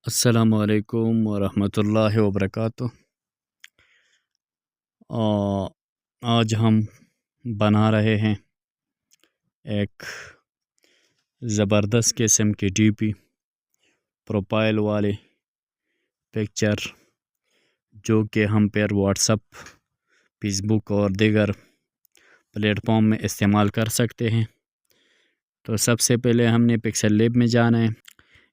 السلام علیکم ورحمۃ اللہ وبرکاتہ۔ آج ہم بنا رہے ہیں ایک زبردست قسم کی ڈی پی پروفائل والے پکچر، جو کہ ہم پھر واٹس ایپ، فیس بک اور دیگر پلیٹ فارم میں استعمال کر سکتے ہیں۔ تو سب سے پہلے ہم نے پکسل لیب میں جانا ہے۔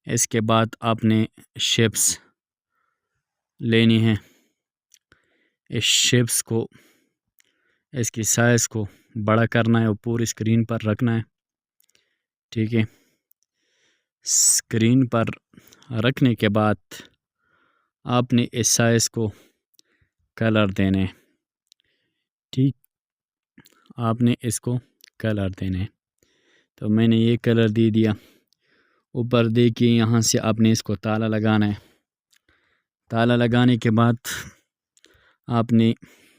اس کے بعد آپ نے شیپس لینی ہے۔ اس شیپس کو، اس کی سائز کو بڑا کرنا ہے اور پوری اسکرین پر رکھنا ہے، ٹھیک ہے۔ اسکرین پر رکھنے کے بعد آپ نے اس سائز کو کلر دینے، ٹھیک، آپ نے اس کو کلر دینے۔ تو میں نے یہ کلر دے دیا۔ اوپر دیکھیے، یہاں سے آپ نے اس کو تالا لگانا ہے۔ تالا لگانے کے بعد آپ نے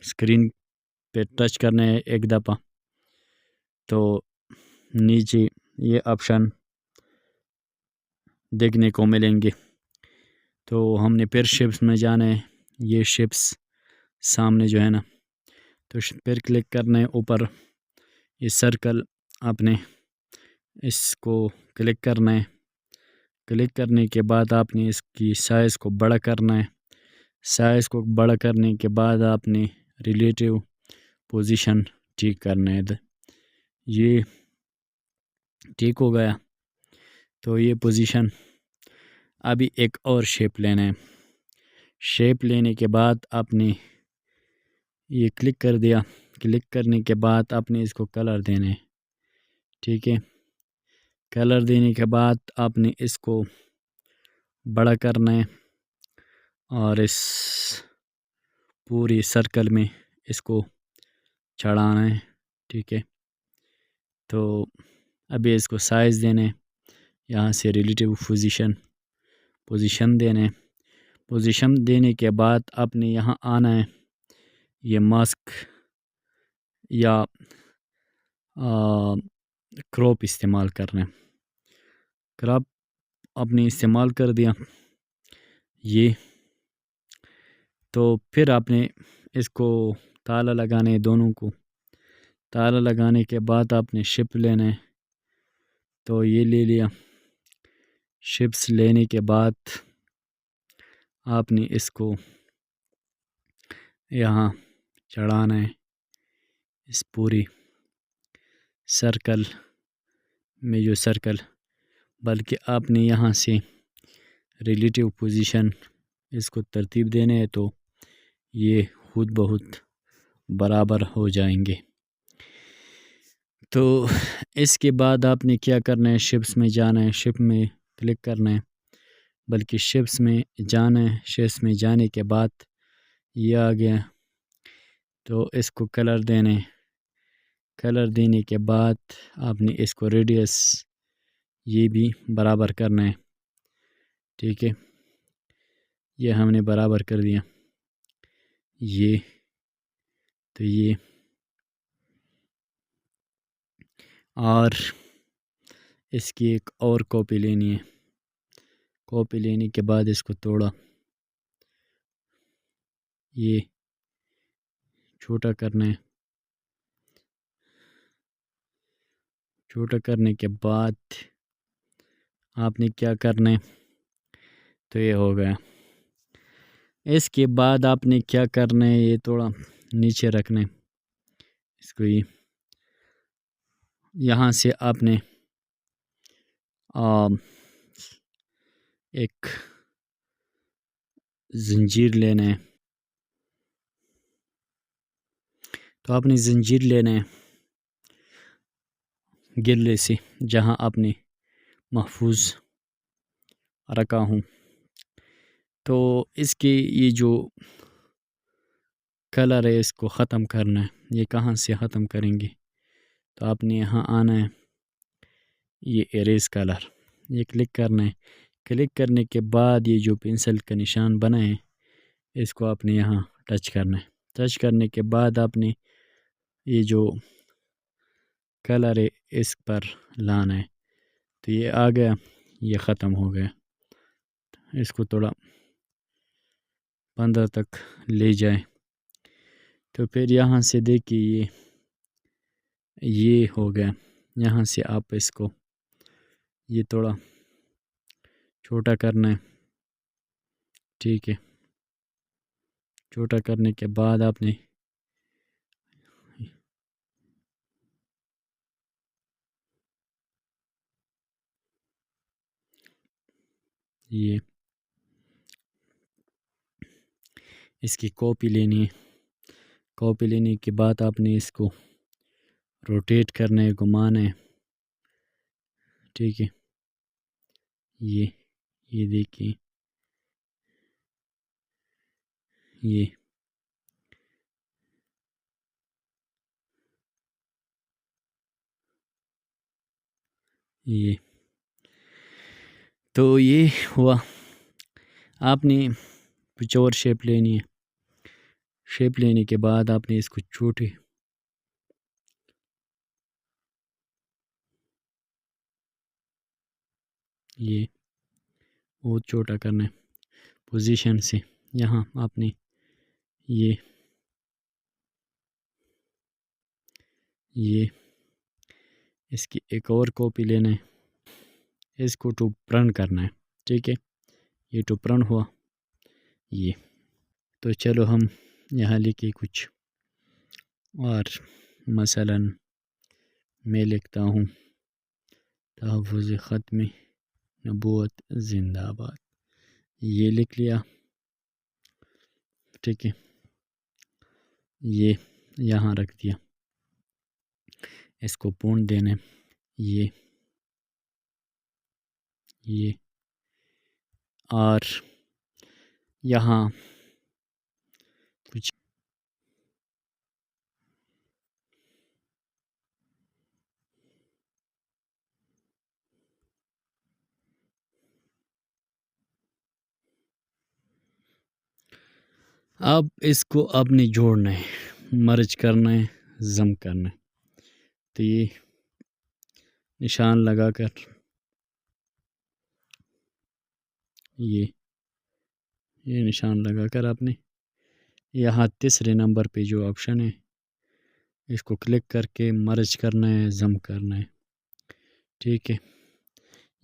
اسکرین پہ ٹچ کرنا ہے ایک دفعہ، تو نیچے یہ آپشن دیکھنے کو ملیں گے۔ تو ہم نے پھر شیپس میں جانا ہے۔ یہ شیپس سامنے جو ہے نا، تو پھر کلک کرنا ہے اوپر یہ سرکل، آپ نے اس کو کلک کرنا ہے۔ کلک کرنے کے بعد آپ نے اس کی سائز کو بڑا کرنا ہے۔ سائز کو بڑا کرنے کے بعد آپ نے ریلیٹیو پوزیشن ٹھیک کرنا ہے۔ یہ ٹھیک ہو گیا۔ تو یہ پوزیشن، ابھی ایک اور شیپ لینا ہے۔ شیپ لینے کے بعد آپ نے یہ کلک کر دیا۔ کلک کرنے کے بعد آپ نے اس کو کلر دینا ہے، ٹھیک ہے۔ کلر دینے کے بعد آپ نے اس کو بڑا کرنا ہے اور اس پوری سرکل میں اس کو چڑھانا ہے، ٹھیک ہے۔ تو ابھی اس کو سائز دینے، یہاں سے ریلیٹیو پوزیشن دینے۔ پوزیشن دینے کے بعد آپ نے یہاں آنا ہے، یہ ماسک یا کراپ استعمال کرنا ہے۔ کراپ آپ نے استعمال کر دیا یہ، تو پھر آپ نے اس کو تالا لگانے ہے، دونوں کو تالا لگانے کے بعد آپ نے شپ لینا ہے۔ تو یہ لے لیا۔ شپس لینے کے بعد آپ نے اس کو یہاں چڑھانا ہے، اس پوری سرکل میں، جو سرکل، بلکہ آپ نے یہاں سے ریلیٹیو پوزیشن اس کو ترتیب دینے ہے، تو یہ خود بہت برابر ہو جائیں گے۔ تو اس کے بعد آپ نے کیا کرنا ہے، شپس میں جانا ہے، شپ میں کلک کرنا ہے، بلکہ شپس میں جانا ہے۔ شپس میں جانے کے بعد یہ آ گیا، تو اس کو کلر دینے۔ کلر دینے کے بعد آپ نے اس کو ریڈیس یہ بھی برابر کرنا ہے، ٹھیک ہے۔ یہ ہم نے برابر کر دیا، یہ تو یہ، اور اس کی ایک اور کاپی لینی ہے۔ کاپی لینے کے بعد اس کو توڑا، یہ چھوٹا کرنا ہے۔ چھوٹا کرنے کے بعد آپ نے کیا کرنا ہے، تو یہ ہو گیا۔ اس کے بعد آپ نے کیا کرنا ہے، یہ تھوڑا نیچے رکھنا ہے اس کو۔ یہ یہاں سے آپ نے ایک زنجیر لینا ہے۔ تو آپ نے زنجیر لینا ہے گرلے سے، جہاں آپ نے محفوظ رکھا ہوں۔ تو اس کی یہ جو کلر ہے، اس کو ختم کرنا ہے۔ یہ کہاں سے ختم کریں گے، تو آپ نے یہاں آنا ہے، یہ اریز کلر، یہ کلک کرنا ہے۔ کلک کرنے کے بعد یہ جو پنسل کا نشان بنا ہے، اس کو آپ نے یہاں ٹچ کرنا ہے۔ ٹچ کرنے کے بعد آپ نے یہ جو کلر ہے اس پر لانا ہے، تو یہ آ گیا، یہ ختم ہو گیا۔ اس کو تھوڑا 15 تک لے جائیں، تو پھر یہاں سے دیکھیے یہ ہو گیا۔ یہاں سے آپ اس کو یہ تھوڑا چھوٹا کرنا ہے، ٹھیک ہے۔ چھوٹا کرنے کے بعد آپ نے یہ اس کی کاپی لینی ہے۔ کاپی لینے کے بعد آپ نے اس کو روٹیٹ کرنا ہے، گھمانا ہے، ٹھیک ہے۔ یہ دیکھیے یہ یہ تو یہ ہوا۔ آپ نے کچھ اور شیپ لینی ہے۔ شیپ لینے کے بعد آپ نے اس کو چھوٹے یہ اور چھوٹا کرنا ہے پوزیشن سے۔ یہاں آپ نے یہ اس کی ایک اور کاپی لینا ہے، اس کو ٹو پرنٹ کرنا ہے، ٹھیک ہے۔ یہ ٹو پرنٹ ہوا یہ۔ تو چلو ہم یہاں لکھے کچھ اور، مثلا میں لکھتا ہوں تحفظ ختم نبوت زندہ آباد، یہ لکھ لیا، ٹھیک ہے۔ یہ یہاں رکھ دیا، اس کو پونٹ دینا ہے، یہ اور یہاں کچھ اب اس کو آپ نے جوڑنا ہے، مرج کرنا ہے، ضم کرنا ہے۔ تو یہ نشان لگا کر یہ نشان لگا کر آپ نے یہاں تیسرے نمبر پہ جو آپشن ہے اس کو کلک کر کے مرج کرنا ہے، ضم کرنا ہے، ٹھیک ہے۔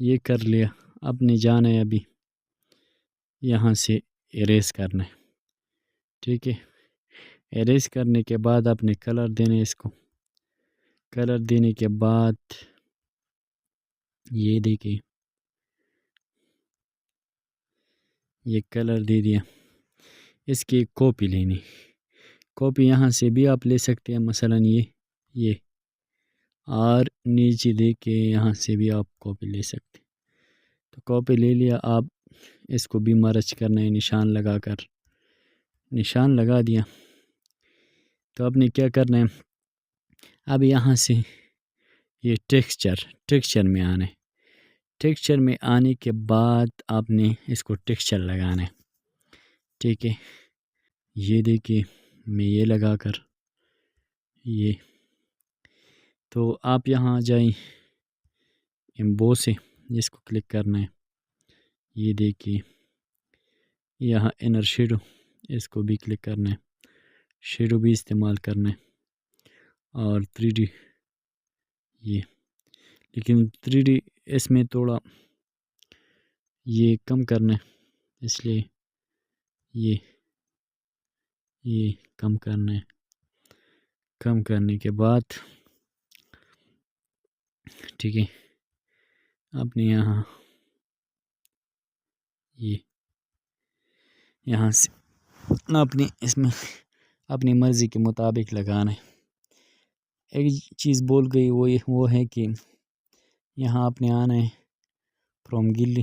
یہ کر لیا۔ اب نے جانا ہے ابھی یہاں سے اریز کرنا ہے، ٹھیک ہے۔ اریز کرنے کے بعد آپ نے کلر دینے، اس کو کلر دینے کے بعد یہ دیکھیں یہ کلر دے دیا۔ اس کی ایک کاپی لینی، کاپی یہاں سے بھی آپ لے سکتے ہیں، مثلا یہ اور نیچے دے کے یہاں سے بھی آپ کاپی لے سکتے ہیں۔ تو کاپی لے لیا، آپ اس کو بھی مرج کرنا ہے نشان لگا کر، نشان لگا دیا۔ تو آپ نے کیا کرنا ہے، اب یہاں سے یہ ٹیکسچر میں آنا ہے۔ ٹیکسچر میں آنے کے بعد آپ نے اس کو ٹیکسچر لگانا ہے، ٹھیک ہے۔ یہ دیکھیے میں یہ لگا کر یہ، تو آپ یہاں جائیں ایمبو سے، جس کو کلک کرنا ہے، یہ دیکھیے یہاں انر شیڈو، اس کو بھی کلک کرنا ہے، شیڈو بھی استعمال کرنا ہے، اور 3D یہ، لیکن 3D اس میں تھوڑا یہ کم کرنا ہے، اس لیے یہ کم کرنا ہے۔ کم کرنے کے بعد ٹھیک ہے، آپ نے یہاں سے آپ نے اس میں اپنی مرضی کے مطابق لگانا ہے۔ ایک چیز بول گئی وہ ہے کہ یہاں آپ نے آنا ہے فرام گیلی،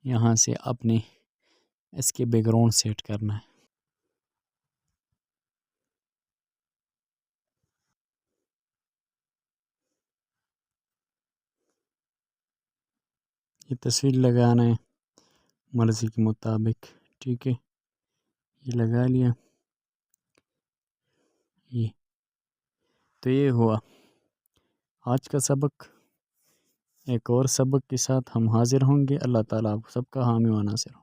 یہاں سے آپ نے اس کے بیک گراؤنڈ سیٹ کرنا ہے۔ یہ تصویر لگانا ہے مرضی کے مطابق، ٹھیک ہے۔ یہ لگا لیا، تو یہ ہوا آج کا سبق۔ ایک اور سبق کے ساتھ ہم حاضر ہوں گے۔ اللہ تعالیٰ آپ سب کا حامی و ناصر ہو۔